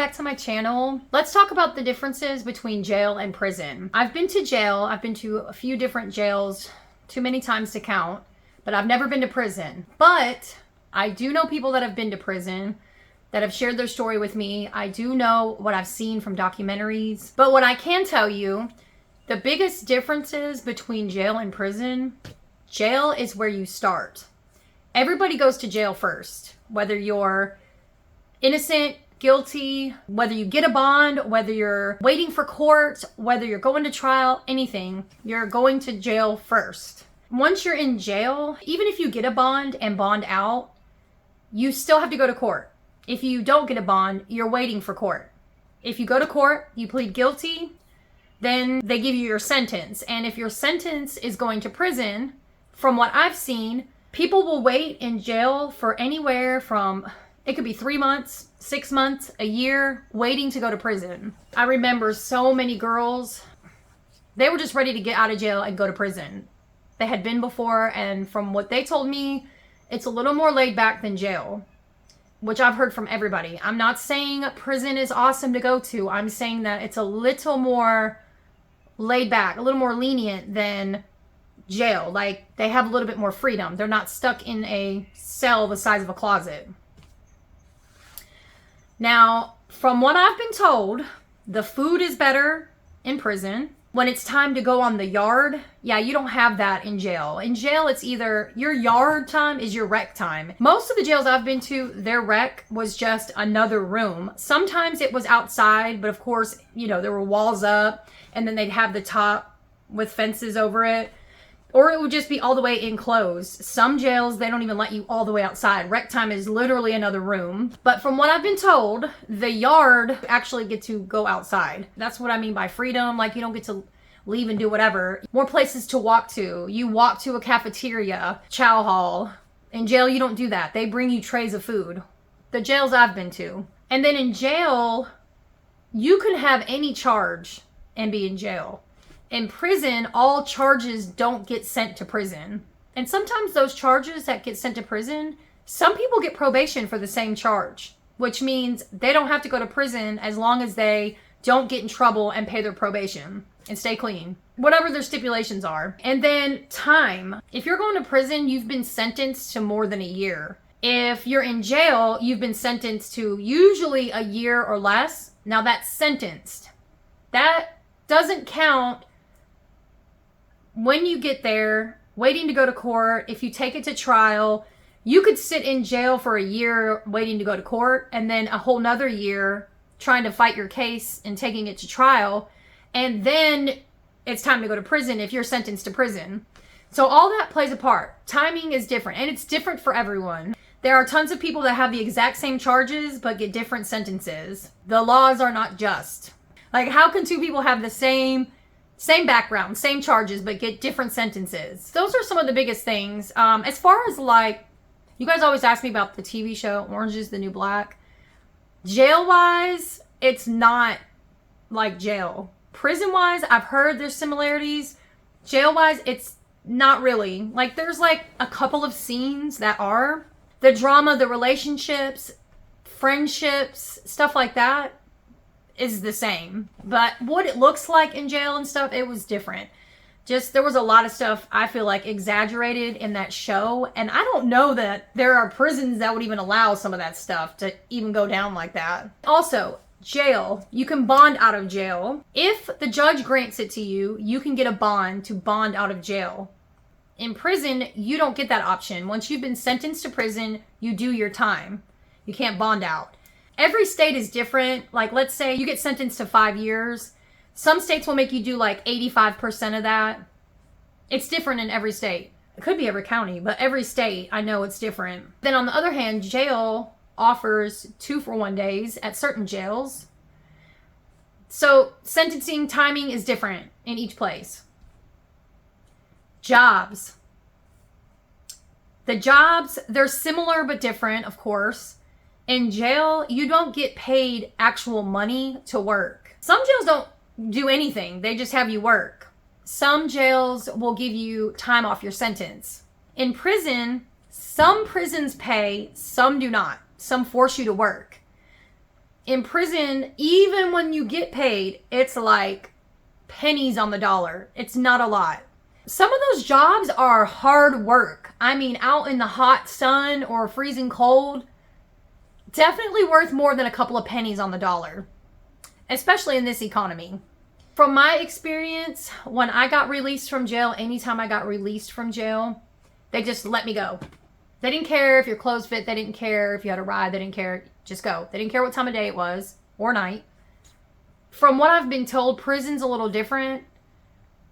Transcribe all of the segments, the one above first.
back to my channel. Let's talk about the differences between jail and prison. I've been to jail. I've been to a few different jails, too many times to count, but I've never been to prison. But I do know people that have been to prison that have shared their story with me. I do know what I've seen from documentaries. But what I can tell you, the biggest differences between jail and prison, jail is where you start. Everybody goes to jail first, whether you're innocent, guilty, whether you get a bond, whether you're waiting for court, whether you're going to trial, anything, you're going to jail first. Once you're in jail, even if you get a bond and bond out, you still have to go to court. If you don't get a bond, you're waiting for court. If you go to court, you plead guilty, then they give you your sentence. And if your sentence is going to prison, from what I've seen, people will wait in jail for anywhere from, it could be 3 months, 6 months, a year, waiting to go to prison. I remember so many girls, they were just ready to get out of jail and go to prison. They had been before, and from what they told me, it's a little more laid back than jail, which I've heard from everybody. I'm not saying prison is awesome to go to. I'm saying that it's a little more laid back, a little more lenient than jail. Like, they have a little bit more freedom. They're not stuck in a cell the size of a closet. Now, from what I've been told, the food is better in prison. When it's time to go on the yard, yeah, you don't have that in jail. In jail, it's either your yard time is your rec time. Most of the jails I've been to, their rec was just another room. Sometimes it was outside, but of course, you know, there were walls up, and then they'd have the top with fences over it. Or it would just be all the way enclosed. Some jails, they don't even let you all the way outside. Rec time is literally another room. But from what I've been told, the yard actually get to go outside. That's what I mean by freedom. Like, you don't get to leave and do whatever. More places to walk to. You walk to a cafeteria, chow hall. In jail, you don't do that. They bring you trays of food. The jails I've been to. And then in jail, you can have any charge and be in jail. In prison, all charges don't get sent to prison. And sometimes those charges that get sent to prison, some people get probation for the same charge, which means they don't have to go to prison as long as they don't get in trouble and pay their probation and stay clean, whatever their stipulations are. And then time. If you're going to prison, you've been sentenced to more than a year. If you're in jail, you've been sentenced to usually a year or less. Now that's sentenced. That doesn't count when you get there, waiting to go to court. If you take it to trial, you could sit in jail for a year waiting to go to court, and then a whole nother year trying to fight your case and taking it to trial. And then it's time to go to prison if you're sentenced to prison. So all that plays a part. Timing is different, and it's different for everyone. There are tons of people that have the exact same charges but get different sentences. The laws are not just. Like, how can two people have the same background, same charges, but get different sentences? Those are some of the biggest things. As far as, like, you guys always ask me about the TV show, Orange is the New Black. Jail-wise, it's not like jail. Prison-wise, I've heard there's similarities. Jail-wise, it's not really. Like, there's, like, a couple of scenes that are. The drama, the relationships, friendships, stuff like that is the same. But what it looks like in jail and stuff, it was different. Just, there was a lot of stuff I feel like exaggerated in that show, and I don't know that there are prisons that would even allow some of that stuff to even go down like that. Also, jail, you can bond out of jail. If the judge grants it to you, you can get a bond to bond out of jail. In prison, you don't get that option. Once you've been sentenced to prison, you do your time. You can't bond out. Every state is different. Like, let's say you get sentenced to 5 years. Some states will make you do like 85% of that. It's different in every state. It could be every county, but every state, I know it's different. Then on the other hand, jail offers 2-for-1 days at certain jails. So sentencing timing is different in each place. Jobs. The jobs, they're similar but different, of course. In jail, you don't get paid actual money to work. Some jails don't do anything. They just have you work. Some jails will give you time off your sentence. In prison, some prisons pay, some do not. Some force you to work. In prison, even when you get paid, it's like pennies on the dollar. It's not a lot. Some of those jobs are hard work. I mean, out in the hot sun or freezing cold, definitely worth more than a couple of pennies on the dollar, especially in this economy. From my experience, when I got released from jail, anytime I got released from jail, they just let me go. They didn't care if your clothes fit. They didn't care if you had a ride. They didn't care. Just go. They didn't care what time of day it was or night. From what I've been told, prison's a little different.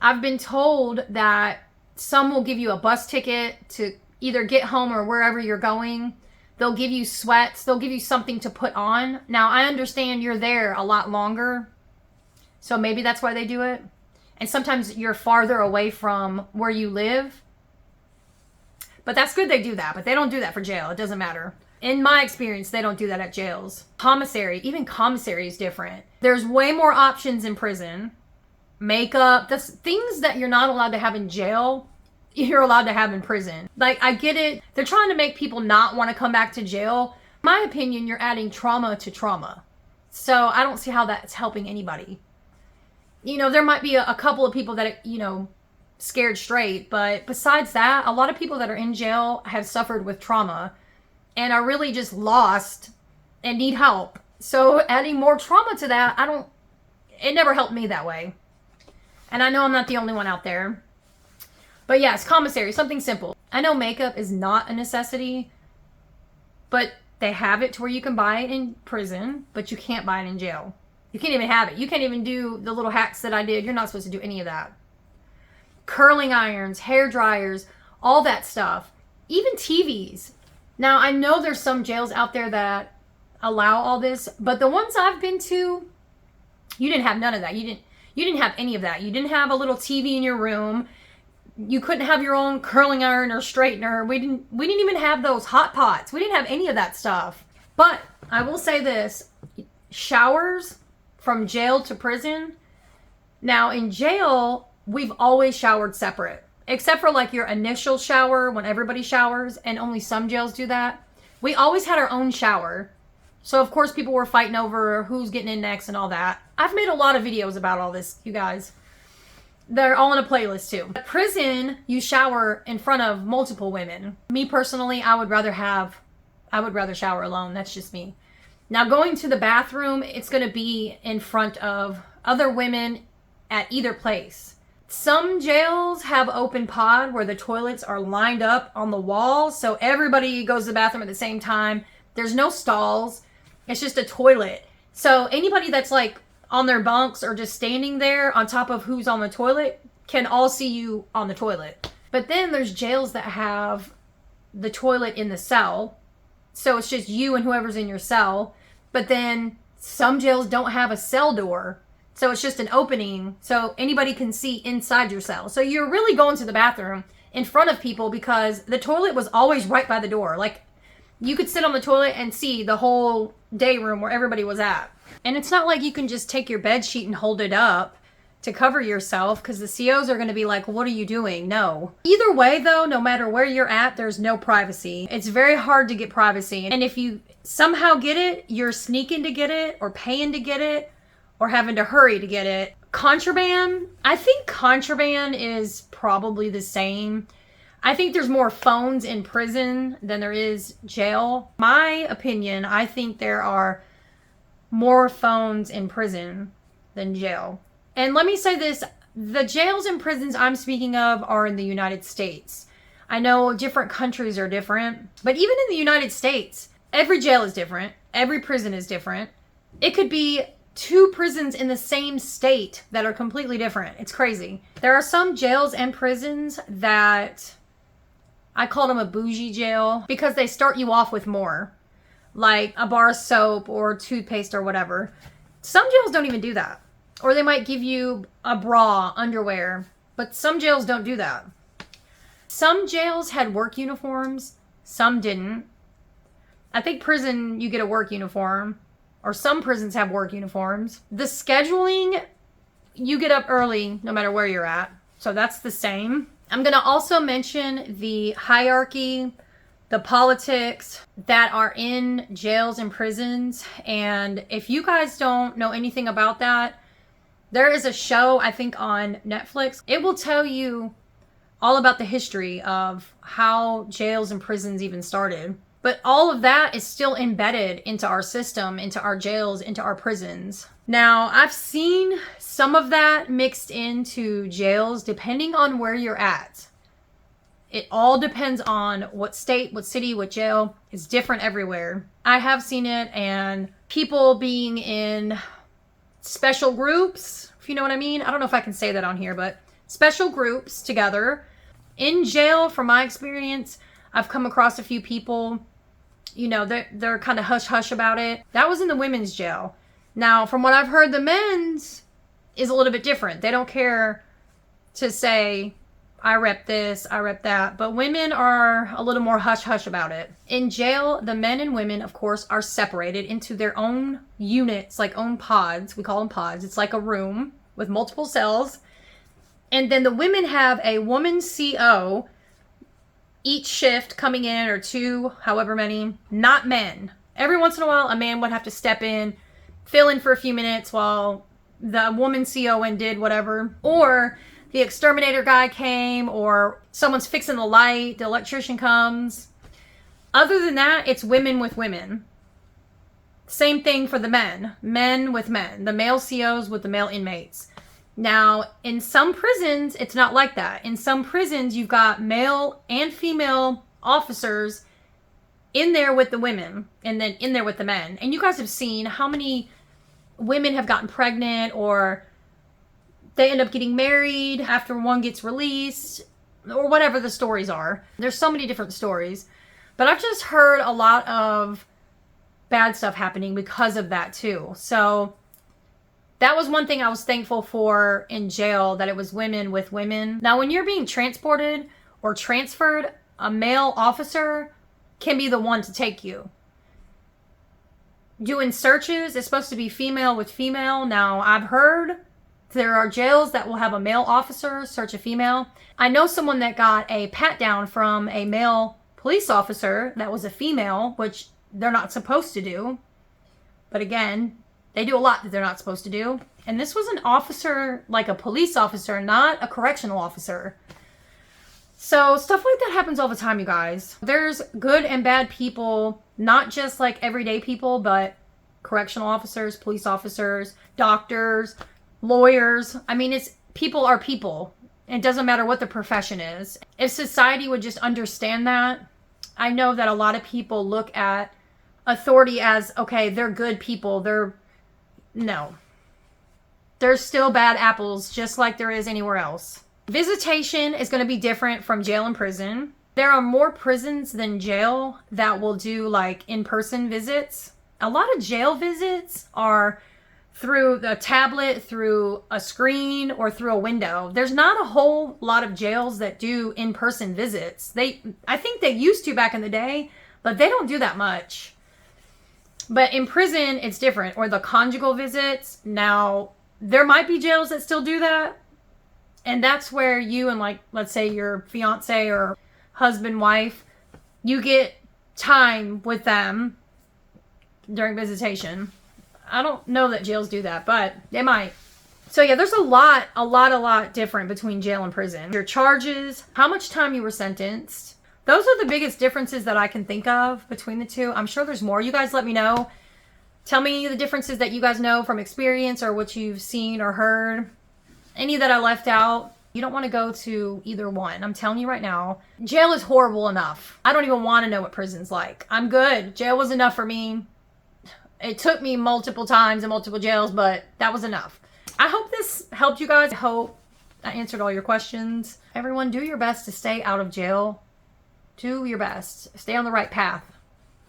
I've been told that some will give you a bus ticket to either get home or wherever you're going. They'll give you sweats. They'll give you something to put on. Now, I understand you're there a lot longer, so maybe that's why they do it. And sometimes you're farther away from where you live. But that's good they do that. But they don't do that for jail. It doesn't matter. In my experience, they don't do that at jails. Commissary, even commissary is different. There's way more options in prison. Makeup, the things that you're not allowed to have in jail, you're allowed to have in prison. Like, I get it. They're trying to make people not want to come back to jail. In my opinion, you're adding trauma to trauma. So I don't see how that's helping anybody. You know, there might be a couple of people that, you know, scared straight. But besides that, a lot of people that are in jail have suffered with trauma and are really just lost and need help. So adding more trauma to that, it never helped me that way. And I know I'm not the only one out there. But yes, commissary, something simple. I know makeup is not a necessity, but they have it to where you can buy it in prison, but you can't buy it in jail. You can't even have it. You can't even do the little hacks that I did. You're not supposed to do any of that. Curling irons, hair dryers, all that stuff. Even TVs. Now, I know there's some jails out there that allow all this, but the ones I've been to, you didn't have none of that. You didn't have any of that. You didn't have a little TV in your room. You couldn't have your own curling iron or straightener. We didn't even have those hot pots. We didn't have any of that stuff. But I will say this, showers from jail to prison. Now in jail, we've always showered separate, except for like your initial shower when everybody showers, and only some jails do that. We always had our own shower. So of course people were fighting over who's getting in next and all that. I've made a lot of videos about all this, you guys. They're all in a playlist too. At prison, you shower in front of multiple women. Me personally, I would rather shower alone. That's just me. Now going to the bathroom, it's going to be in front of other women at either place. Some jails have open pod where the toilets are lined up on the wall, so everybody goes to the bathroom at the same time. There's no stalls. It's just a toilet. So anybody that's like on their bunks or just standing there on top of who's on the toilet can all see you on the toilet. But then there's jails that have the toilet in the cell. So it's just you and whoever's in your cell. But then some jails don't have a cell door. So it's just an opening so anybody can see inside your cell. So you're really going to the bathroom in front of people because the toilet was always right by the door. Like, you could sit on the toilet and see the whole day room where everybody was at. And it's not like you can just take your bed sheet and hold it up to cover yourself because the COs are going to be like, what are you doing? No. Either way though, no matter where you're at, there's no privacy. It's very hard to get privacy. And if you somehow get it, you're sneaking to get it or paying to get it or having to hurry to get it. Contraband, I think contraband is probably the same. I think there's more phones in prison than there is jail. My opinion, I think there are more phones in prison than jail. And let me say this, the jails and prisons I'm speaking of are in the United States. I know different countries are different, but even in the United States, every jail is different. Every prison is different. It could be 2 prisons in the same state that are completely different. It's crazy. There are some jails and prisons that I call them a bougie jail because they start you off with more, like a bar of soap or toothpaste or whatever. Some jails don't even do that. Or they might give you a bra, underwear, but some jails don't do that. Some jails had work uniforms, some didn't. I think prison, you get a work uniform, or some prisons have work uniforms. The scheduling, you get up early no matter where you're at, so that's the same. I'm going to also mention the hierarchy the politics that are in jails and prisons. And if you guys don't know anything about that, there is a show, I think on Netflix. It will tell you all about the history of how jails and prisons even started. But all of that is still embedded into our system, into our jails, into our prisons. Now, I've seen some of that mixed into jails depending on where you're at. It all depends on what state, what city, what jail. It's different everywhere. I have seen it, and people being in special groups, if you know what I mean. I don't know if I can say that on here, but special groups together. In jail, from my experience, I've come across a few people, you know, they're kind of hush-hush about it. That was in the women's jail. Now, from what I've heard, the men's is a little bit different. They don't care to say, I rep this, I rep that. But women are a little more hush-hush about it. In jail, the men and women, of course, are separated into their own units, like own pods. We call them pods. It's like a room with multiple cells. And then the women have a woman CO each shift coming in, or two, however many, not men. Every once in a while, a man would have to step in, fill in for a few minutes while the woman CO did whatever. Or the exterminator guy came, or someone's fixing the light, the electrician comes. Other than that, it's women with women. Same thing for the men. Men with men. The male COs with the male inmates. Now, in some prisons, it's not like that. In some prisons, you've got male and female officers in there with the women, and then in there with the men. And you guys have seen how many women have gotten pregnant, or they end up getting married after one gets released, or whatever the stories are. There's so many different stories. But I've just heard a lot of bad stuff happening because of that too. So that was one thing I was thankful for in jail, that it was women with women. Now, when you're being transported or transferred, a male officer can be the one to take you. Doing searches is supposed to be female with female. Now, I've heard there are jails that will have a male officer search a female. I know someone that got a pat down from a male police officer that was a female, which they're not supposed to do. But again, they do a lot that they're not supposed to do. And this was an officer, like a police officer, not a correctional officer. So stuff like that happens all the time, you guys. There's good and bad people, not just like everyday people, but correctional officers, police officers, doctors, lawyers. I mean, people are people. It doesn't matter what the profession is. If society would just understand that, I know that a lot of people look at authority as, okay, they're good people. No. There's still bad apples, just like there is anywhere else. Visitation is going to be different from jail and prison. There are more prisons than jail that will do like in-person visits. A lot of jail visits are through the tablet, through a screen, or through a window. There's not a whole lot of jails that do in-person visits. I think they used to back in the day, but they don't do that much. But in prison, it's different. Or the conjugal visits. Now, there might be jails that still do that. And that's where you and, like, let's say your fiance or husband, wife, you get time with them during visitation. I don't know that jails do that, but they might. So yeah, there's a lot different between jail and prison. Your charges, how much time you were sentenced. Those are the biggest differences that I can think of between the two. I'm sure there's more. You guys let me know. Tell me the differences that you guys know from experience, or what you've seen or heard. Any that I left out. You don't want to go to either one. I'm telling you right now. Jail is horrible enough. I don't even want to know what prison's like. I'm good. Jail was enough for me. It took me multiple times in multiple jails, but that was enough. I hope this helped you guys. I hope I answered all your questions. Everyone, do your best to stay out of jail. Do your best. Stay on the right path.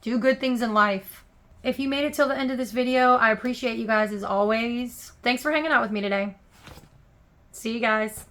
Do good things in life. If you made it till the end of this video, I appreciate you guys as always. Thanks for hanging out with me today. See you guys.